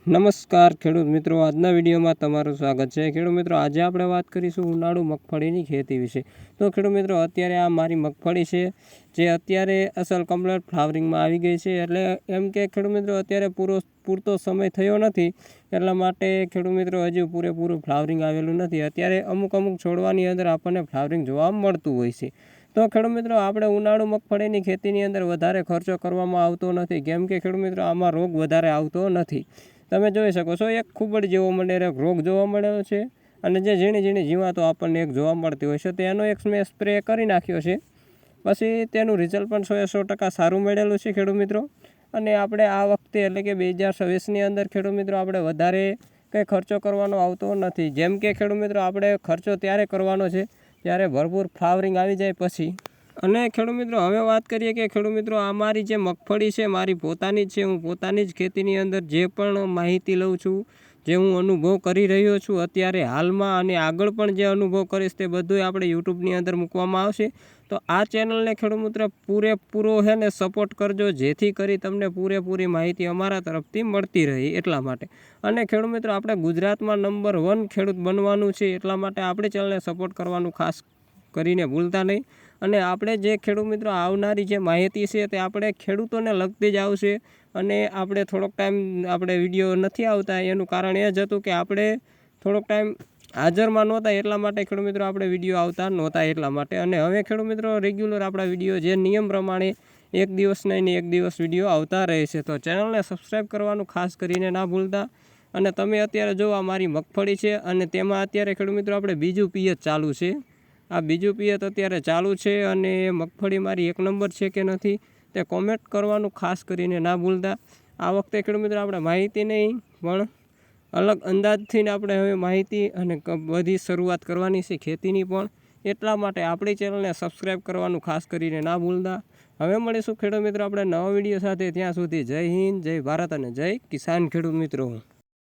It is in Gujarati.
નમસ્કાર ખેડૂત મિત્રો, આજના વિડીયોમાં તમારું સ્વાગત છે। ખેડૂત મિત્રો, આજે આપણે વાત કરીશું ઉનાળુ મગફળીની ખેતી વિશે। તો ખેડૂત મિત્રો, અત્યારે આ મારી મગફળી છે જે અત્યારે અસલ કમ્પ્લીટ ફ્લાવરિંગમાં આવી ગઈ છે। એટલે એમ કે ખેડૂત મિત્રો અત્યારે પૂરતો સમય થયો નથી, એટલા માટે ખેડૂત મિત્રો હજુ પૂરેપૂરું ફ્લાવરિંગ આવેલું નથી। અત્યારે અમુક છોડવાની અંદર આપણને ફ્લાવરિંગ જોવા મળતું હોય છે। તો ખેડૂત મિત્રો, આપણે ઉનાળુ મગફળીની ખેતીની અંદર વધારે ખર્ચો કરવામાં આવતો નથી, કેમ કે ખેડૂત મિત્રો આમાં રોગ વધારે આવતો નથી। તમે જોઈ શકો છો, એક ખૂબડ જેવો મળે રોગ જોવા મળેલો છે, અને જે ઝીણી ઝીણી જીવાતો આપણને એક જોવા મળતી હોય છે। તો એનો એક મેં સ્પ્રે કરી નાખ્યો છે, પછી તેનું રિઝલ્ટ પણ 100% સારું મળેલું છે ખેડૂત મિત્રો। અને આપણે આ વખતે એટલે કે 2026ની અંદર ખેડૂત મિત્રો આપણે વધારે કંઈ ખર્ચો કરવાનો આવતો નથી। જેમ કે ખેડૂત મિત્રો આપણે ખર્ચો ત્યારે કરવાનો છે જ્યારે ભરપૂર ફ્લાવરિંગ આવી જાય પછી। અને ખેડૂત મિત્રો હવે વાત કરીએ કે ખેડૂત મિત્રો આ મારી જે મગફળી છે મારી પોતાની જ છે। હું પોતાની જ ખેતીની અંદર જે પણ માહિતી લઉં છું, જે હું અનુભવ કરી રહ્યો છું અત્યારે હાલમાં, અને આગળ પણ જે અનુભવ કરીશ તે બધું આપણે યુટ્યુબની અંદર મૂકવામાં આવશે। તો આ ચેનલને ખેડૂત મિત્રો પૂરેપૂરો છે ને સપોર્ટ કરજો, જેથી કરી તમને પૂરેપૂરી માહિતી અમારા તરફથી મળતી રહે એટલા માટે। અને ખેડૂત મિત્રો આપણે ગુજરાતમાં નંબર 1 ખેડૂત બનવાનું છે, એટલા માટે આપણી ચેનલને સપોર્ટ કરવાનું ખાસ કરીને ભૂલતા નહીં। અને આપણે જે ખેડૂત મિત્રો આવનારી જે માહિતી છે તે આપણે ખેડૂતોને લગતી જ આવશે। અને આપણે થોડોક ટાઈમ આપણે વિડીયો નથી આવતા, એનું કારણ એ જ હતું કે આપણે થોડોક ટાઈમ હાજરમાં નહોતા, એટલા માટે ખેડૂત મિત્રો આપણે વિડીયો આવતા નહોતા એટલા માટે। અને હવે ખેડૂત મિત્રો રેગ્યુલર આપણા વિડીયો જે નિયમ પ્રમાણે એક દિવસ નહીં ને એક દિવસ વિડીયો આવતા રહે છે। તો ચેનલને સબસ્ક્રાઈબ કરવાનું ખાસ કરીને ના ભૂલતા। અને તમે અત્યારે જો આ મારી મગફળી છે, અને તેમાં અત્યારે ખેડૂત મિત્રો આપણે બીજું પિયત ચાલુ છે। આ બીજું પિયત અત્યારે ચાલુ છે, અને મગફળી મારી 1 નંબર છે કે નથી તે કોમેન્ટ કરવાનું ખાસ કરીને ના ભૂલતા। આ વખતે ખેડૂત મિત્રો આપણે માહિતી નહીં પણ અલગ અંદાજથી આપણે હવે માહિતી અને બધી શરૂઆત કરવાની છે ખેતીની પણ, એટલા માટે આપણી ચેનલને સબસ્ક્રાઈબ કરવાનું ખાસ કરીને ના ભૂલતા। હવે મળીશું ખેડૂત મિત્રો આપણે નવા વિડીયો સાથે, ત્યાં સુધી જય હિન્દ, જય ભારત અને જય કિસાન ખેડૂત મિત્રો।